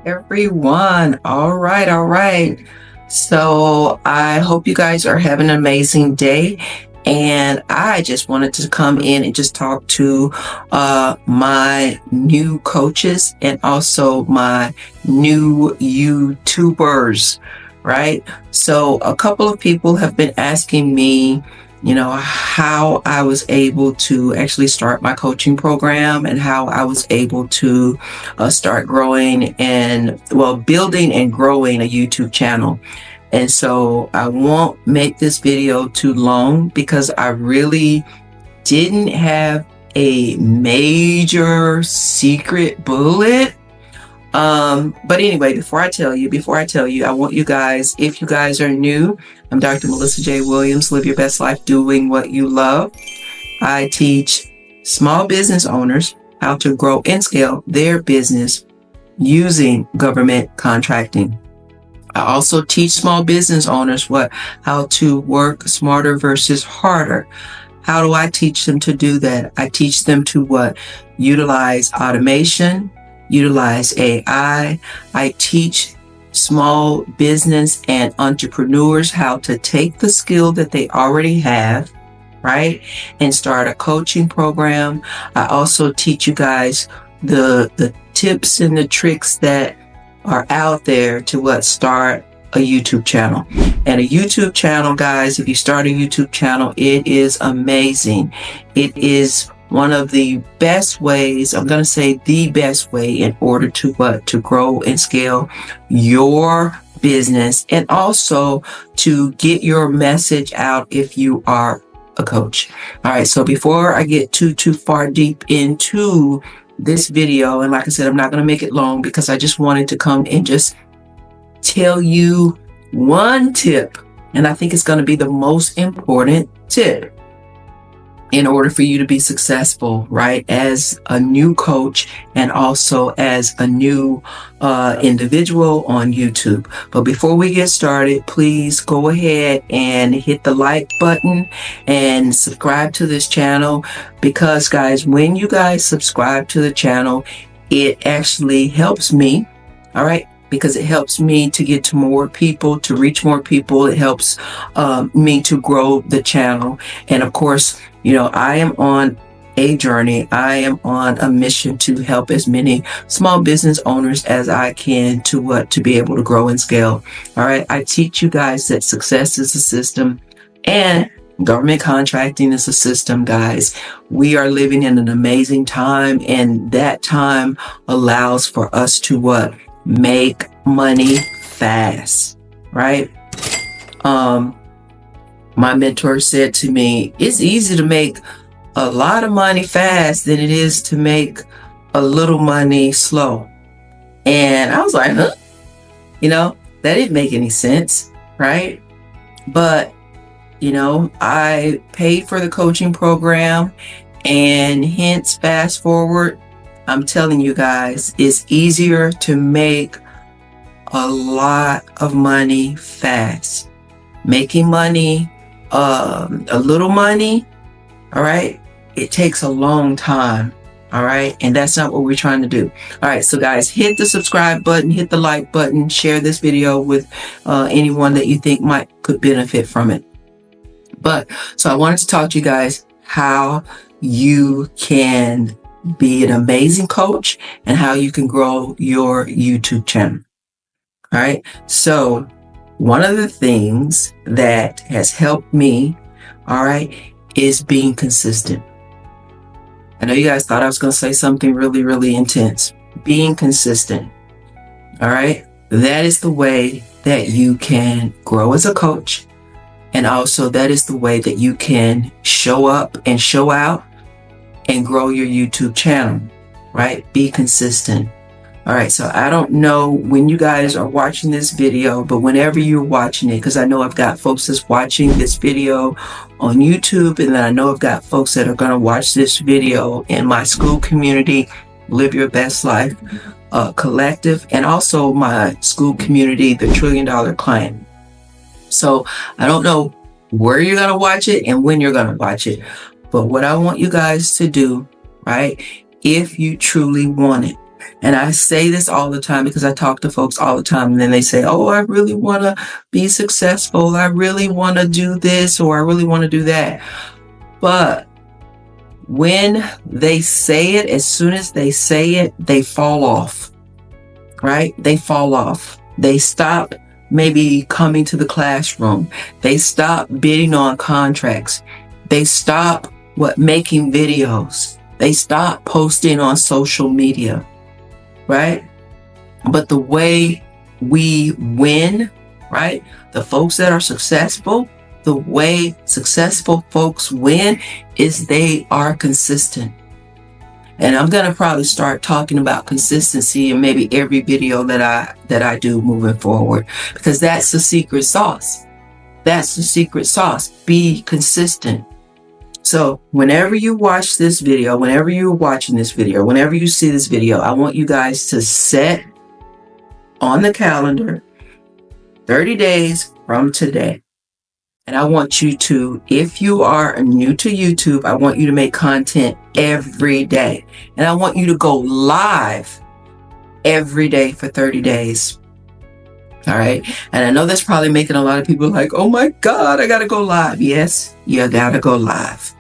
everyone. All right, all right. So I hope you guys are having an amazing day. And I just wanted to come in and just talk to my new coaches and also my new YouTubers, right? So a couple of people have been asking me, how I was able to actually start my coaching program and how I was able to start growing and, building and growing a YouTube channel. And so I won't make this video too long because I really didn't have a major secret bullet. But anyway, before I tell you, I want you guys, if you guys are new, I'm Dr. Melissa J. Williams, live your best life doing what you love. I teach small business owners how to grow and scale their business using government contracting. I also teach small business owners how to work smarter versus harder. How do I teach them to do that? I teach them to utilize automation, utilize AI. I teach small business and entrepreneurs how to take the skill that they already have, right, and start a coaching program. I also teach you guys the tips and the tricks that are out there to start a YouTube channel. And a YouTube channel, guys, if you start a YouTube channel, it is amazing. It is one of the best ways, I'm going to say the best way in order to grow and scale your business and also to get your message out if you are a coach. All right. So before I get too far deep into this video, and like I said, I'm not going to make it long because I just wanted to come and just tell you one tip. And I think it's going to be the most important tip in order for you to be successful, right? As a new coach and also as a new individual on YouTube. But before we get started, please go ahead and hit the like button and subscribe to this channel because, guys, when you guys subscribe to the channel, it actually helps me, all right? Because it helps me to get to more people, to reach more people. It helps me to grow the channel. And of course, I am on a journey. I am on a mission to help as many small business owners as I can to be able to grow and scale. All right. I teach you guys that success is a system and government contracting is a system, guys. We are living in an amazing time, and that time allows for us to make money fast, right? My mentor said to me, it's easy to make a lot of money fast than it is to make a little money slow. And I was like, huh? That didn't make any sense, right? But, I paid for the coaching program, and hence fast forward, I'm telling you guys, it's easier to make a lot of money fast. Making money, a little money, all right, it takes a long time, all right? And that's not what we're trying to do. All right, so guys, hit the subscribe button, hit the like button, share this video with anyone that you think could benefit from it. So I wanted to talk to you guys how you can be an amazing coach and how you can grow your YouTube channel. All right. So one of the things that has helped me, all right, is being consistent. I know you guys thought I was going to say something really, really intense. Being consistent. All right. That is the way that you can grow as a coach. And also that is the way that you can show up and show out and grow your YouTube channel, right? Be consistent. All right. So I don't know when you guys are watching this video, but whenever you're watching it, because I know I've got folks that's watching this video on YouTube, and then I know I've got folks that are going to watch this video in my school community, Live Your Best Life Collective, and also my school community, the $1 Trillion Client. So I don't know where you're going to watch it and when you're going to watch it. But what I want you guys to do, right, if you truly want it, And I say this all the time because I talk to folks all the time, and then they say, oh, I really want to be successful. I really want to do this, or I really want to do that. But when they say it, as soon as they say it, they fall off, right? They fall off. They stop maybe coming to the classroom. They stop bidding on contracts. They stop making videos. They stop posting on social media, right? But the way we win, right? The folks that are successful, the way successful folks win is they are consistent. And I'm going to probably start talking about consistency in maybe every video that I do moving forward, because that's the secret sauce. That's the secret sauce. Be consistent. So whenever you watch this video, whenever you're watching this video, whenever you see this video, I want you guys to set on the calendar 30 days from today. And I want you to, if you are new to YouTube, I want you to make content every day. And I want you to go live every day for 30 days. All right. And I know that's probably making a lot of people like, oh my God, I got to go live. Yes, you got to go live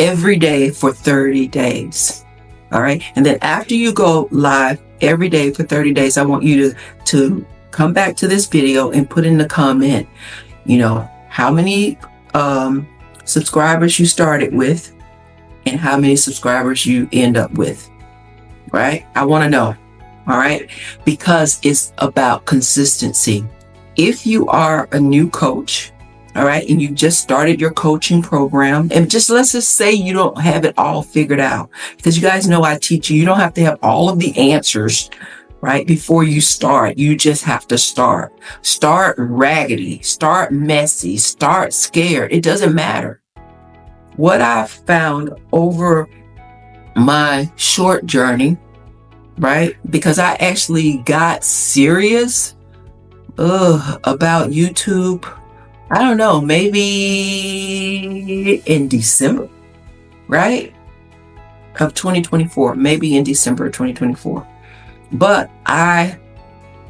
every day for 30 days. All right. And then after you go live every day for 30 days, I want you to come back to this video and put in the comment, how many subscribers you started with and how many subscribers you end up with, right? I want to know, all right? Because it's about consistency. If you are a new coach, all right, and you just started your coaching program, and let's just say you don't have it all figured out, because you guys know I teach you don't have to have all of the answers, right? Before you start, you just have to start. Start raggedy, start messy, start scared. It doesn't matter. What I've found over my short journey, right? Because I actually got serious about YouTube, I don't know, maybe in December, right? Of 2024, maybe in December of 2024. But my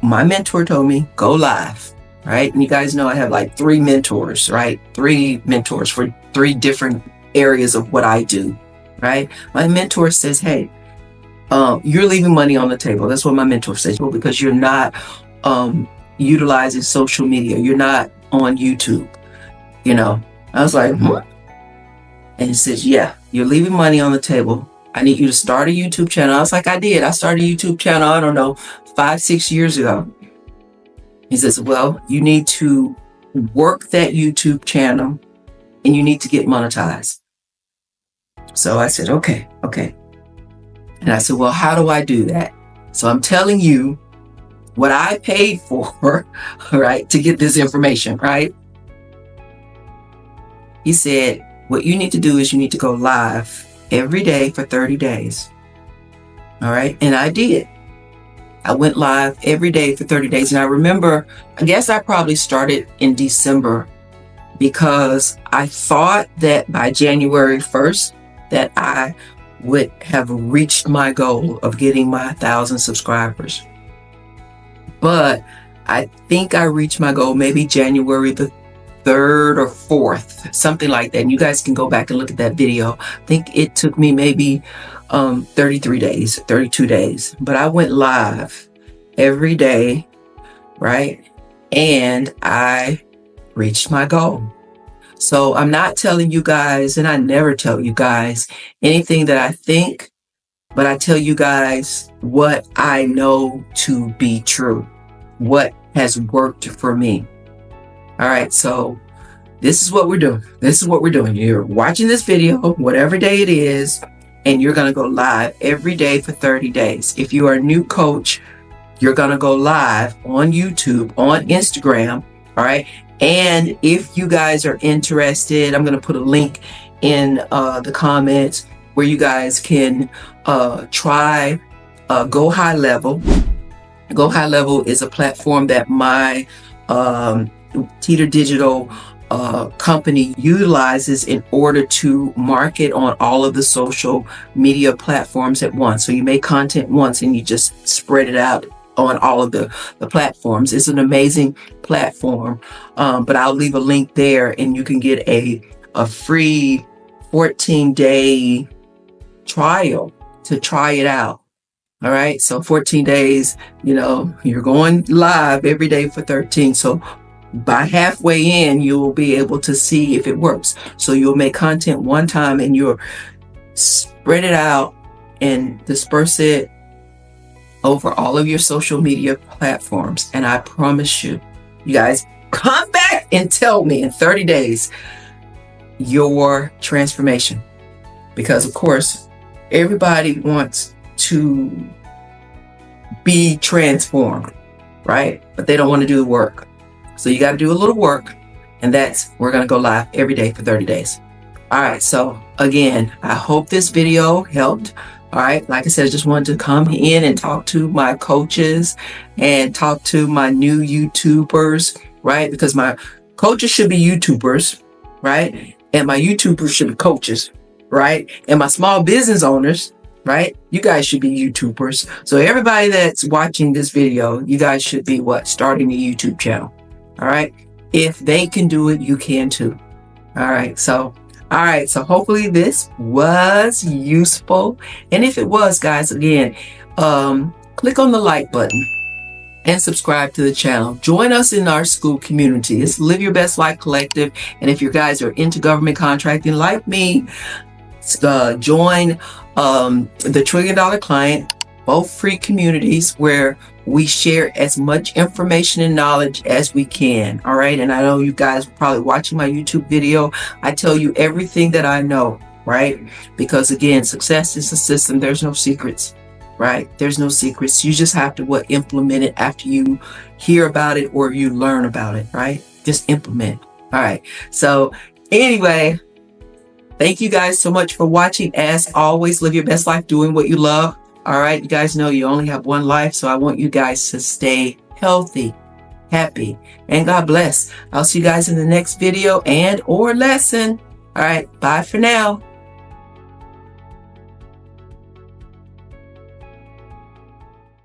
mentor told me, go live, right? And you guys know I have like 3 mentors, right? 3 mentors for 3 different areas of what I do, right? My mentor says, hey, you're leaving money on the table. That's what my mentor says, because you're not utilizing social media. You're not on YouTube, I was like, what? And he says, yeah, you're leaving money on the table. I need you to start a YouTube channel. I was like, I did. I started a YouTube channel, I don't know, 5-6 years ago. He says, well, you need to work that YouTube channel and you need to get monetized. So I said, okay. And I said, well, how do I do that? So I'm telling you what I paid for, right, to get this information, right? He said, what you need to do is you need to go live every day for 30 days. All right. And I did. I went live every day for 30 days. And I remember, I guess I probably started in December, because I thought that by January 1st that I would have reached my goal of getting my 1,000 subscribers. But I think I reached my goal maybe January the 3rd or 4th, something like that. And you guys can go back and look at that video. I think it took me maybe 33 days, 32 days. But I went live every day, right? And I reached my goal. So I'm not telling you guys, and I never tell you guys anything that I think, but I tell you guys what I know to be true, what has worked for me. All right, so this is what we're doing. You're watching this video, whatever day it is, and you're going to go live every day for 30 days. If you are a new coach, you're going to go live on YouTube, on Instagram, all right? And if you guys are interested, I'm going to put a link in the comments where you guys can try Go High Level. Go High Level is a platform that my Teeter Digital company utilizes in order to market on all of the social media platforms at once. So you make content once and you just spread it out on all of the platforms. It's an amazing platform, but I'll leave a link there and you can get a free 14-day trial to try it out. All right, so 14 days, you're going live every day for 13. So by halfway in, you will be able to see if it works. So you'll make content one time and you'll spread it out and disperse it over all of your social media platforms. And I promise you, you guys, come back and tell me in 30 days your transformation. Because of course, everybody wants to be transformed, right? But they don't want to do the work. So you got to do a little work, and we're going to go live every day for 30 days. All right. So again, I hope this video helped. All right. Like I said, I just wanted to come in and talk to my coaches and talk to my new YouTubers, right? Because my coaches should be YouTubers, right? And my YouTubers should be coaches, right? And my small business owners, right? You guys should be YouTubers. So everybody that's watching this video, you guys should be starting a YouTube channel. All right. If they can do it, you can too. All right. So hopefully this was useful. And if it was, guys, again, click on the like button and subscribe to the channel. Join us in our school community. It's Live Your Best Life Collective. And if you guys are into government contracting like me, join the $1 Trillion Client, both free communities where we share as much information and knowledge as we can. All right. And I know you guys are probably watching my YouTube video. I tell you everything that I know, right? Because again, success is a system. There's no secrets, right? There's no secrets. You just have to implement it after you hear about it or you learn about it, right? Just implement. All right. So anyway, thank you guys so much for watching. As always, live your best life doing what you love. All right. You guys know you only have one life. So I want you guys to stay healthy, happy, and God bless. I'll see you guys in the next video or lesson. All right. Bye for now.